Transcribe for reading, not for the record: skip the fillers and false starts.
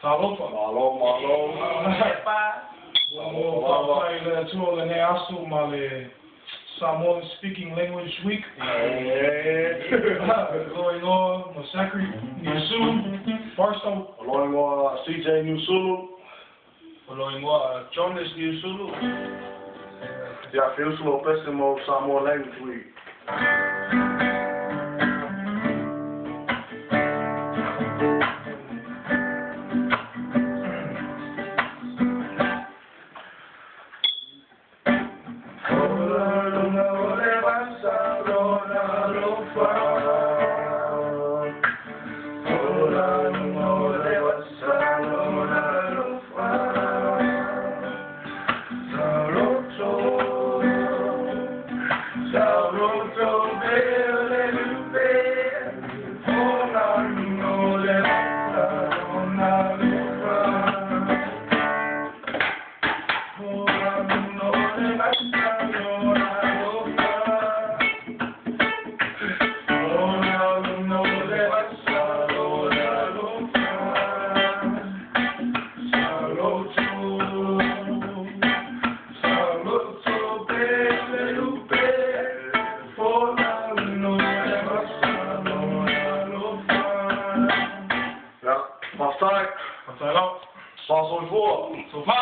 Talofa. Malo. Faafetai tuolla ne asuu male Samoan speaking language week. Loingoa, Masakri, Niusulu, Barstow. Loingoa, CJ Niusulu. Loingoa, Jonas Niusulu. Ja, veel slow pessimo Samoan language week. Faafetai. Pas zo voor.